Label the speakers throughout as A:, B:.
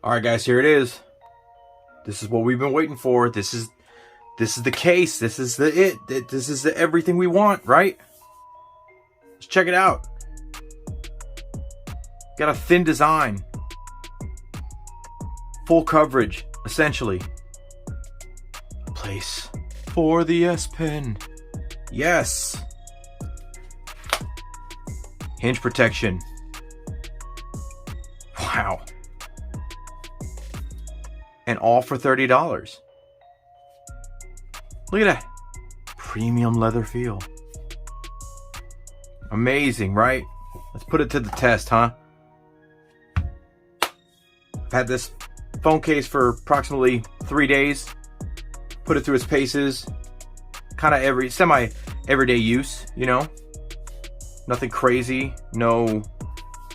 A: All right, guys, here it is. This is what we've been waiting for. This is the case. This is this is the everything we want, right? Let's check it out. Got a thin design. Full coverage, essentially. A place for the S Pen. Yes. Hinge protection. Wow. And all for $30. Look at that. Premium leather feel. Amazing, right? Let's put it to the test, huh? I've had this phone case for approximately 3 days. Put it through its paces. Kind of everyday use, you know? Nothing crazy. No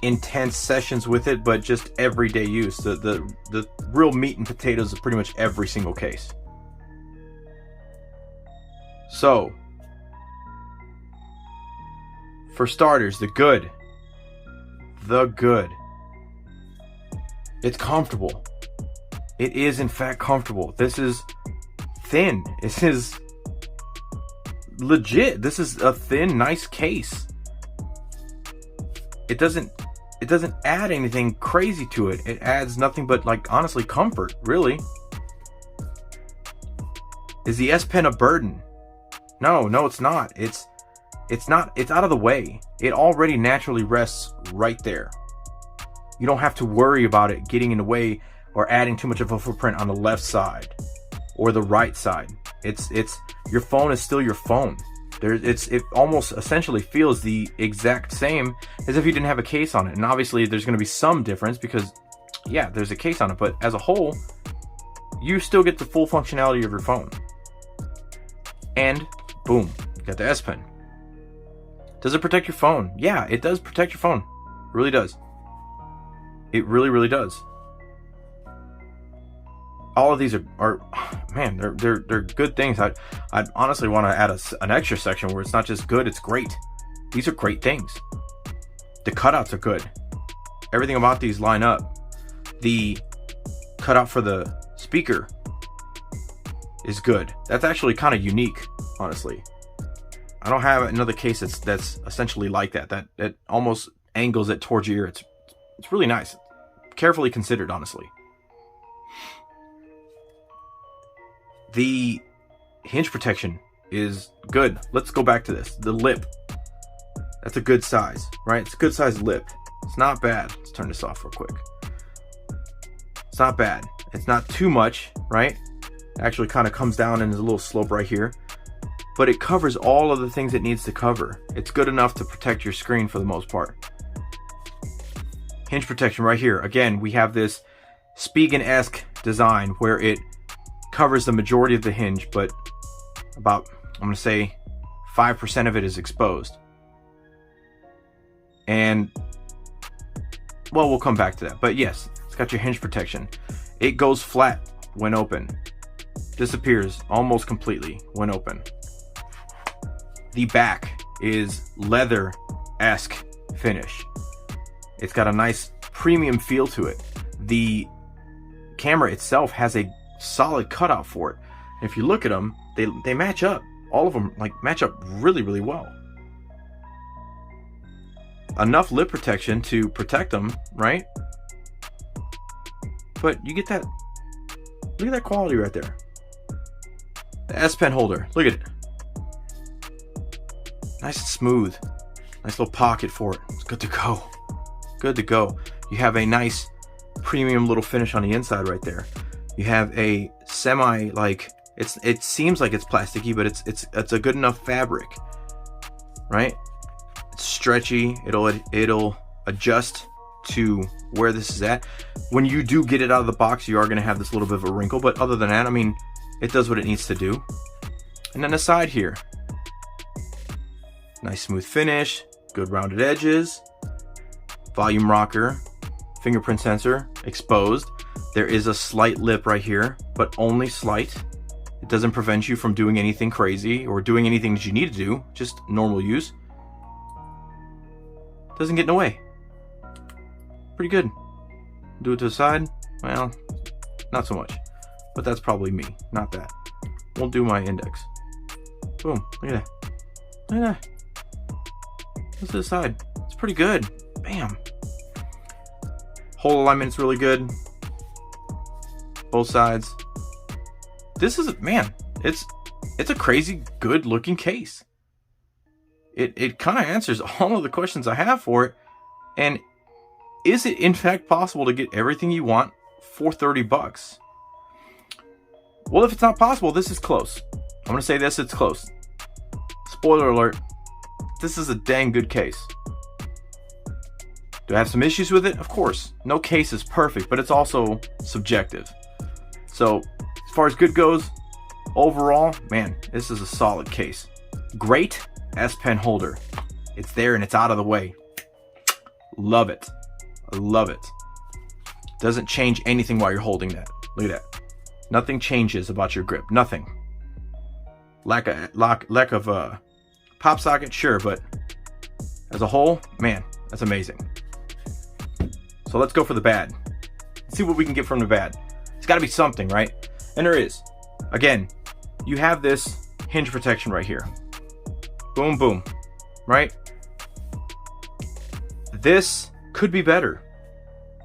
A: intense sessions with it, but just everyday use. The real meat and potatoes of pretty much every single case. So, for starters, the good. It's comfortable. It is in fact comfortable. This is thin. This is legit. This is a thin, nice case. It doesn't add anything crazy to it. It adds nothing but, like, honestly, comfort, really. Is the S Pen a burden? No, it's not. It's not. It's out of the way. It already naturally rests right there. You don't have to worry about it getting in the way or adding too much of a footprint on the left side or the right side. It's your phone is still your phone. It almost essentially feels the exact same as if you didn't have a case on it. And obviously there's going to be some difference because, yeah, there's a case on it. But as a whole, you still get the full functionality of your phone. And boom, you got the S Pen. Does it protect your phone? Yeah, it does protect your phone. It really does. It really, really does. All of these are man, they're good things. I'd honestly want to add an extra section where it's not just good, it's great. These are great things. The cutouts are good. Everything about these line up. The cutout for the speaker is good. That's actually kind of unique, honestly. I don't have another case that's essentially like that. That almost angles it towards your ear. It's really nice. Carefully considered, honestly. The hinge protection is good. Let's go back to this. The lip. That's a good size, right? It's a good size lip. It's not bad. Let's turn this off real quick. It's not bad. It's not too much, right? It actually kind of comes down and there's a little slope right here. But it covers all of the things it needs to cover. It's good enough to protect your screen for the most part. Hinge protection right here. Again, we have this Spigen-esque design where it covers the majority of the hinge, but about, I'm going to say, 5% of it is exposed. And, well, we'll come back to that. But yes, it's got your hinge protection. It goes flat when open. Disappears almost completely when open. The back is leather-esque finish. It's got a nice premium feel to it. The camera itself has a solid cutout for it. And if you look at them, they match up. All of them match up really, really well. Enough lip protection to protect them, right? But you get that. Look at that quality right there. The S Pen holder. Look at it. Nice and smooth. Nice little pocket for it. It's good to go. Good to go. You have a nice premium little finish on the inside right there. You have a semi, it seems like it's plasticky, but it's a good enough fabric, right? It's stretchy. It'll adjust to where this is at. When you do get it out of the box, you are going to have this little bit of a wrinkle, but other than that, I mean, it does what it needs to do. And then the side here, nice smooth finish, good rounded edges. Volume rocker, fingerprint sensor, exposed. There is a slight lip right here, but only slight. It doesn't prevent you from doing anything crazy or doing anything that you need to do, just normal use. Doesn't get in the way. Pretty good. Do it to the side. Well, not so much, but that's probably me, not that. We'll do my index. Boom, look at that. Look at that. Let's to the side. It's pretty good. Bam. Hole alignment's really good. Both sides. This is, man, it's a crazy good looking case. It kind of answers all of the questions I have for it. And is it in fact possible to get everything you want for 30 bucks? Well, if it's not possible, this is close. I'm gonna say this, it's close. Spoiler alert, this is a dang good case. Do I have some issues with it? Of course. No case is perfect, but it's also subjective. So, as far as good goes, overall, man, this is a solid case. Great S Pen holder. It's there and it's out of the way. Love it. I love it. Doesn't change anything while you're holding that. Look at that. Nothing changes about your grip. Nothing. Lack of pop socket, sure, but as a whole, man, that's amazing. So let's go for the bad. Let's see what we can get from the bad. It's got to be something, right? And there is. Again, you have this hinge protection right here. Boom, boom, right? This could be better.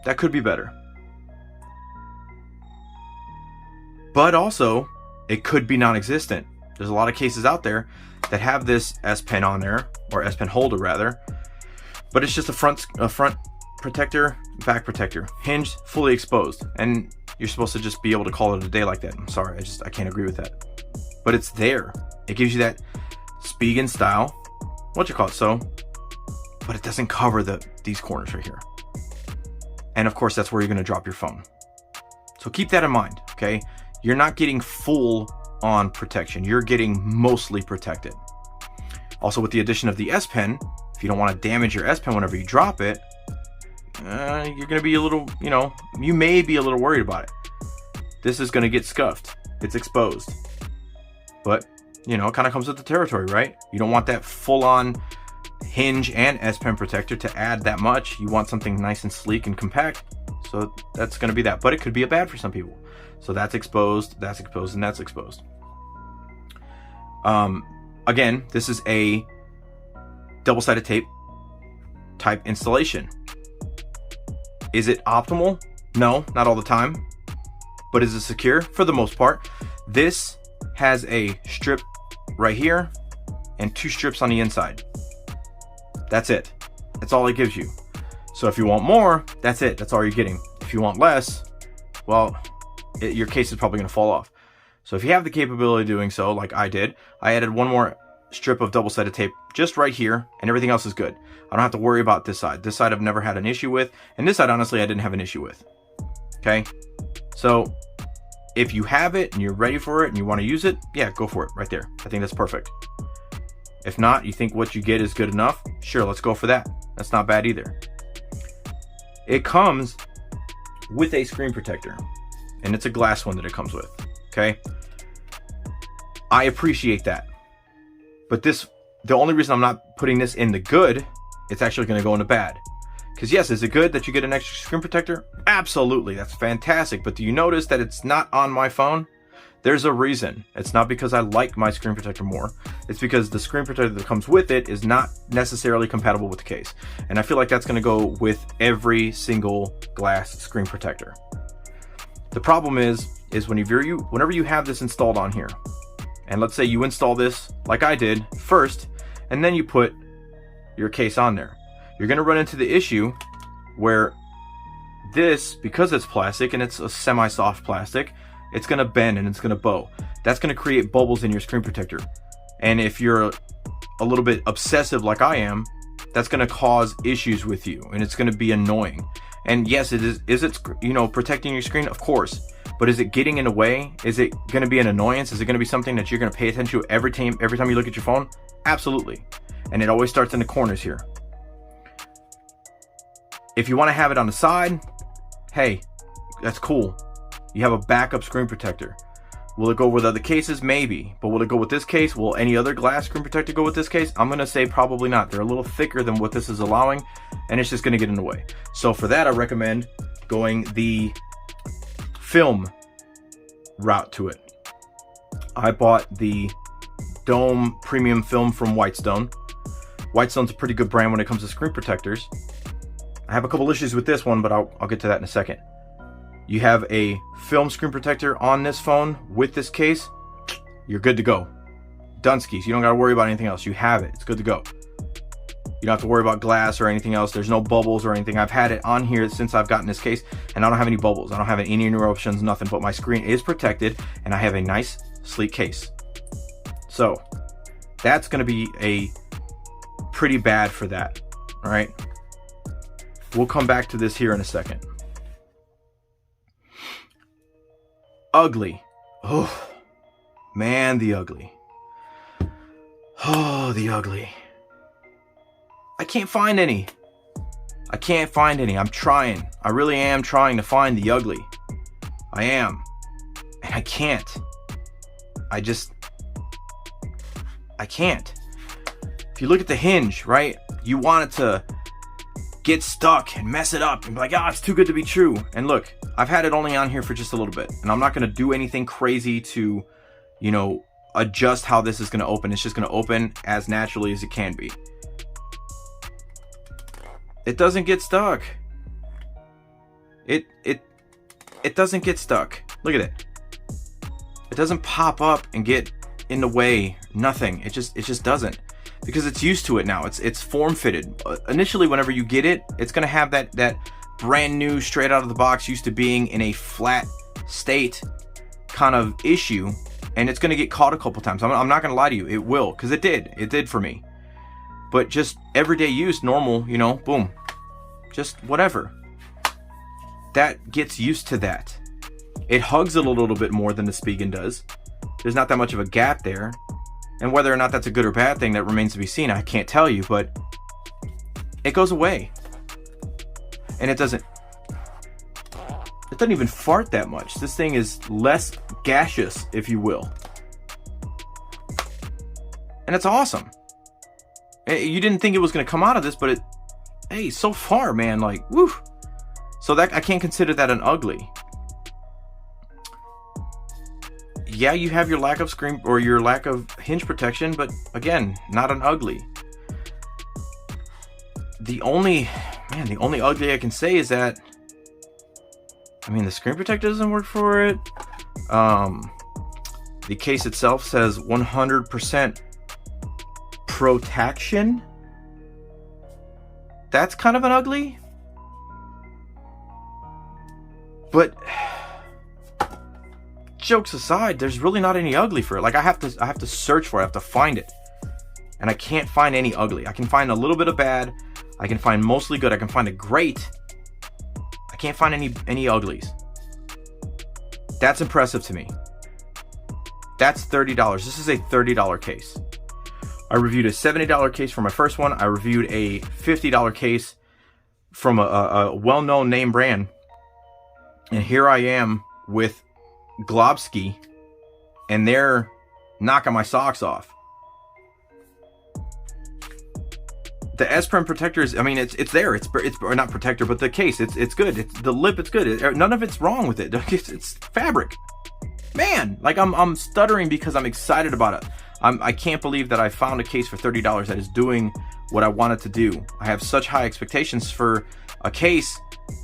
A: That could be better. But also, it could be non-existent. There's a lot of cases out there that have this S Pen on there, or S Pen holder rather, but it's just a front protector, back protector, hinged, fully exposed, and you're supposed to just be able to call it a day like that. I'm sorry, I can't agree with that. But it's there. It gives you that Spigen style, but it doesn't cover these corners right here. And of course, that's where you're going to drop your phone. So keep that in mind, okay? You're not getting full on protection. You're getting mostly protected. Also, with the addition of the S Pen, if you don't want to damage your S Pen whenever you drop it, you're going to be a little, you may be a little worried about it. This is going to get scuffed. It's exposed. But, it kind of comes with the territory, right? You don't want that full-on hinge and S Pen protector to add that much. You want something nice and sleek and compact. So that's going to be that. But it could be a bad for some people. So that's exposed, and that's exposed. Again, this is a double-sided tape type installation. Is it optimal? No, not all the time. But is it secure? For the most part. This has a strip right here and 2 strips on the inside. That's it. That's all it gives you. So if you want more, that's it. That's all you're getting. If you want less, well, your case is probably going to fall off. So if you have the capability of doing so, like I did, I added one more strip of double-sided tape just right here, and everything else is good. I don't have to worry about this side. This side I've never had an issue with, and this side, honestly, I didn't have an issue with. Okay? So if you have it and you're ready for it and you want to use it, yeah, go for it right there. I think that's perfect. If not, you think what you get is good enough, sure, let's go for that. That's not bad either. It comes with a screen protector, and it's a glass one that it comes with, okay? I appreciate that. But the only reason I'm not putting this in the good, it's actually going to go into bad. Because yes, is it good that you get an extra screen protector? Absolutely, that's fantastic. But do you notice that it's not on my phone? There's a reason. It's not because I like my screen protector more. It's because the screen protector that comes with it is not necessarily compatible with the case. And I feel like that's going to go with every single glass screen protector. The problem is whenever you have this installed on here, and let's say you install this like I did first, and then you put your case on there, you're going to run into the issue where this, because it's plastic and it's a semi-soft plastic, it's going to bend and it's going to bow. That's going to create bubbles in your screen protector. And if you're a little bit obsessive like I am, that's going to cause issues with you, and it's going to be annoying. And yes, it is it protecting your screen? Of course. But is it getting in the way? Is it going to be an annoyance? Is it going to be something that you're going to pay attention to every time you look at your phone? Absolutely. And it always starts in the corners here. If you want to have it on the side, hey, that's cool. You have a backup screen protector. Will it go with other cases? Maybe. But will it go with this case? Will any other glass screen protector go with this case? I'm going to say probably not. They're a little thicker than what this is allowing, and it's just going to get in the way. So for that, I recommend going the film route to it. I bought the Dome Premium Film from Whitestone. Whitestone's a pretty good brand when it comes to screen protectors. I have a couple issues with this one, but I'll get to that in a second. You have a film screen protector on this phone with this case, you're good to go. Dunskies, you don't got to worry about anything else. You have it. It's good to go. You don't have to worry about glass or anything else. There's no bubbles or anything. I've had it on here since I've gotten this case, and I don't have any bubbles. I don't have any interruptions, nothing, but my screen is protected, and I have a nice, sleek case. So that's going to be a pretty bad for that. All right. We'll come back to this here in a second. Ugly. Oh, man, the ugly. Oh, the ugly. I can't find any. I can't find any. I'm trying. I really am trying to find the ugly. I am. And I can't. I can't. If you look at the hinge, right? You want it to get stuck and mess it up and be like, ah, it's too good to be true. And look, I've had it only on here for just a little bit, and I'm not going to do anything crazy to, you know, adjust how this is going to open. It's just going to open as naturally as it can be. It doesn't get stuck. It doesn't get stuck. Look at it. It doesn't pop up and get in the way. Nothing. It just doesn't, because it's used to it now. It's form fitted. Initially, whenever you get it, it's going to have that brand new, straight out of the box, used to being in a flat state kind of issue, and it's going to get caught a couple times. I'm not going to lie to you, it will, because it did for me. But just everyday use, normal, you know, boom, just whatever, that gets used to that. It hugs it a little bit more than the Spigen does. There's not that much of a gap there, and whether or not that's a good or bad thing, that remains to be seen. I can't tell you, but it goes away. And it doesn't even fart that much. This thing is less gaseous, if you will. And it's awesome. You didn't think it was going to come out of this, but hey, so far, man, like, woo. So that, I can't consider that an ugly. Yeah, you have your lack of screen or your lack of hinge protection, but again, not an ugly. The only ugly I can say is that, I mean, the screen protector doesn't work for it. The case itself says 100% protection. That's kind of an ugly. But jokes aside, there's really not any ugly for it. Like I have to search for it. I have to find it, and I can't find any ugly. I can find a little bit of bad. I can find mostly good. I can find a great. I can't find any uglies. That's impressive to me. That's $30. This is a $30 case. I reviewed a $70 case for my first one. I reviewed a $50 case from a well-known name brand. And here I am with Golbsky, and they're knocking my socks off. The S Prem protector is, I mean, it's there. It's or not protector, but the case, it's good. It's the lip, it's good. None of it's wrong with it. It's fabric. Man, like I'm stuttering because I'm excited about it. I can't believe that I found a case for $30 that is doing what I want it to do. I have such high expectations for a case,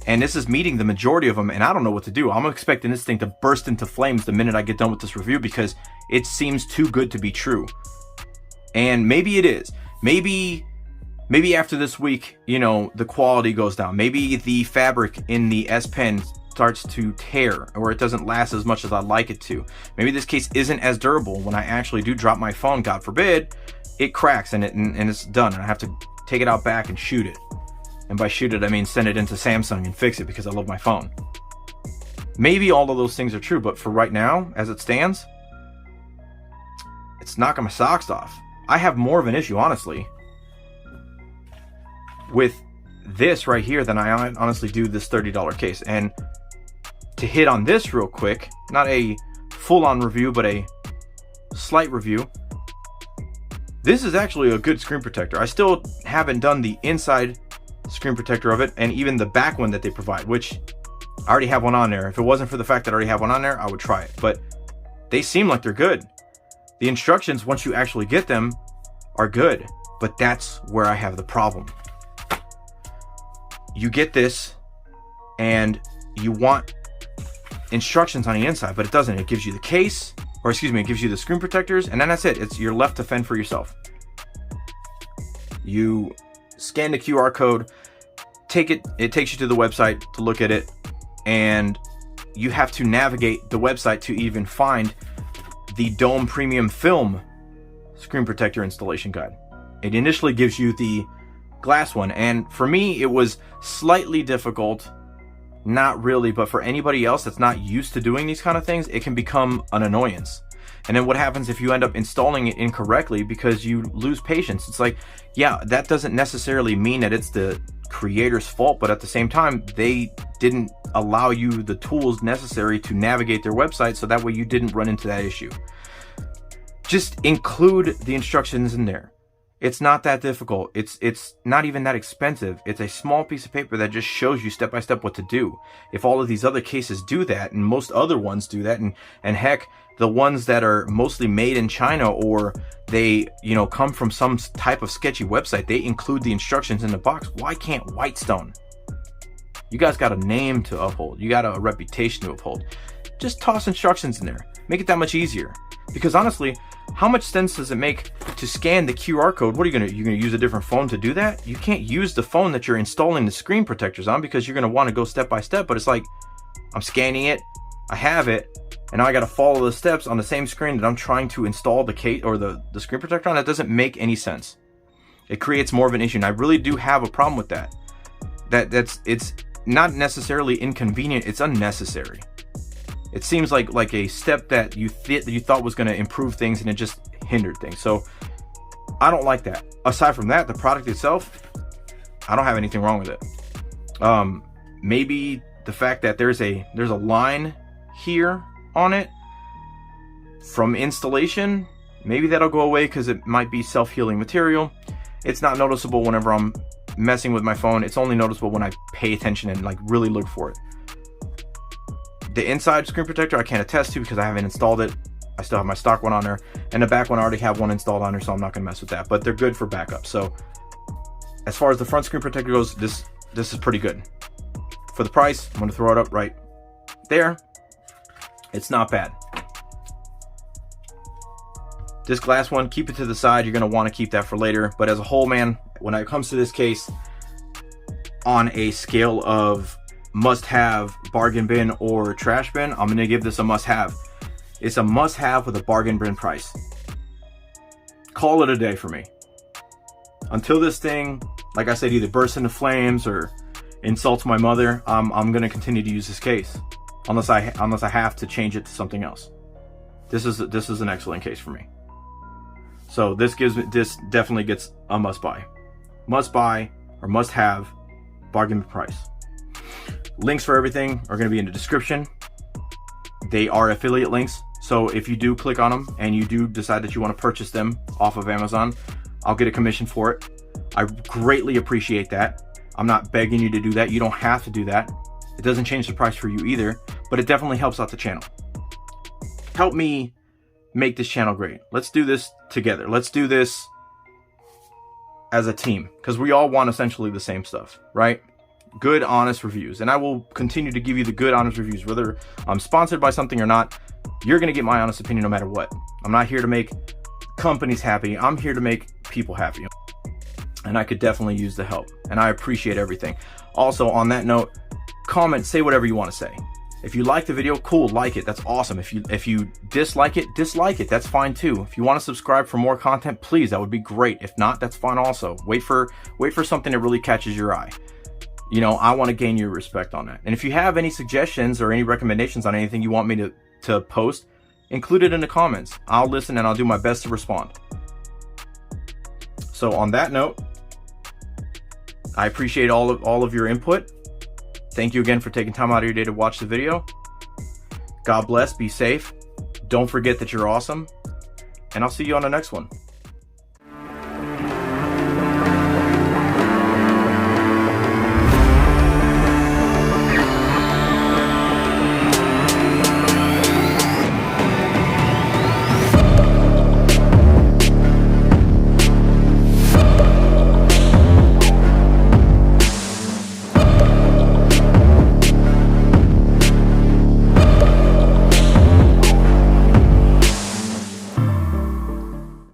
A: and this is meeting the majority of them, and I don't know what to do. I'm expecting this thing to burst into flames the minute I get done with this review, because it seems too good to be true. And maybe it is. Maybe after this week, you know, the quality goes down. Maybe the fabric in the S Pen starts to tear, or it doesn't last as much as I'd like it to. Maybe this case isn't as durable. When I actually do drop my phone, God forbid, it cracks and it's done, and I have to take it out back and shoot it. And by shoot it, I mean send it into Samsung and fix it, because I love my phone. Maybe all of those things are true, but for right now, as it stands, it's knocking my socks off. I have more of an issue, honestly, with this right here than I honestly do this $30 case. And to hit on this real quick, not a full-on review, but a slight review. This is actually a good screen protector. I still haven't done the inside screen protector of it, and even the back one that they provide, which I already have one on there. If it wasn't for the fact that I already have one on there, I would try it. But they seem like they're good. The instructions, once you actually get them, are good. But that's where I have the problem. You get this, and you want instructions on the inside, but it doesn't. It gives you the case, or excuse me, it gives you the screen protectors, and then that's it. You're left to fend for yourself. You scan the QR code, it takes you to the website to look at it, and you have to navigate the website to even find the Dome Premium Film screen protector installation guide. It initially gives you the glass one, and for me it was slightly difficult. Not really, but for anybody else that's not used to doing these kind of things, it can become an annoyance. And then what happens if you end up installing it incorrectly because you lose patience? It's like, yeah, that doesn't necessarily mean that it's the creator's fault, but at the same time, they didn't allow you the tools necessary to navigate their website, so that way you didn't run into that issue. Just include the instructions in there. It's not that difficult. It's not even that expensive. It's a small piece of paper that just shows you step by step what to do. If all of these other cases do that, and most other ones do that, and heck, the ones that are mostly made in China, or they, you know, come from some type of sketchy website, they include the instructions in the box. Why can't Whitestone? You guys got a name to uphold. You got a reputation to uphold. Just toss instructions in there. Make it that much easier. Because honestly, how much sense does it make to scan the QR code? What are you gonna use a different phone to do that? You can't use the phone that you're installing the screen protectors on, because you're gonna want to go step by step. But it's like, I'm scanning it, I have it, and now I got to follow the steps on the same screen that I'm trying to install the case or the screen protector on. That doesn't make any sense. It creates more of an issue, and I really do have a problem with that. It's not necessarily inconvenient, it's unnecessary. It seems like a step that you thought was going to improve things, and it just hindered things. So I don't like that. Aside from that, the product itself, I don't have anything wrong with it. Maybe the fact that there's a line here on it from installation, maybe that'll go away because it might be self-healing material. It's not noticeable whenever I'm messing with my phone. It's only noticeable when I pay attention and like really look for it. The inside screen protector I can't attest to because I haven't installed it. I still have my stock one on there, and the back one I already have one installed on there, so I'm not gonna mess with that, but they're good for backup. So as far as the front screen protector goes, this is pretty good. For the price, I'm gonna throw it up right there. It's not bad. This glass one, keep it to the side. You're gonna wanna keep that for later, but as a whole, man, when it comes to this case, on a scale of must-have, bargain bin, or trash bin, I'm gonna give this a must-have. It's a must-have with a bargain bin price. Call it a day for me. Until this thing, like I said, either bursts into flames or insults my mother, I'm gonna continue to use this case unless I have to change it to something else. This is an excellent case for me. So this definitely gets a must-buy or must-have, bargain bin price. Links for everything are going to be in the description. They are affiliate links, so if you do click on them and you do decide that you want to purchase them off of Amazon, I'll get a commission for it. I greatly appreciate that. I'm not begging you to do that. You don't have to do that. It doesn't change the price for you either, but it definitely helps out the channel. Help me make this channel great. Let's do this together. Let's do this as a team, because we all want essentially the same stuff, right? Good, honest reviews. And I will continue to give you the good, honest reviews. Whether I'm sponsored by something or not, you're going to get my honest opinion no matter what. I'm not here to make companies happy. I'm here to make people happy. And I could definitely use the help. And I appreciate everything. Also, on that note, comment, say whatever you want to say. If you like the video, cool, like it. That's awesome. If you dislike it, dislike it. That's fine too. If you want to subscribe for more content, please, that would be great. If not, that's fine also. Wait for something that really catches your eye. You know, I want to gain your respect on that. And if you have any suggestions or any recommendations on anything you want me to post, include it in the comments. I'll listen and I'll do my best to respond. So on that note, I appreciate all of your input. Thank you again for taking time out of your day to watch the video. God bless, be safe. Don't forget that you're awesome. And I'll see you on the next one.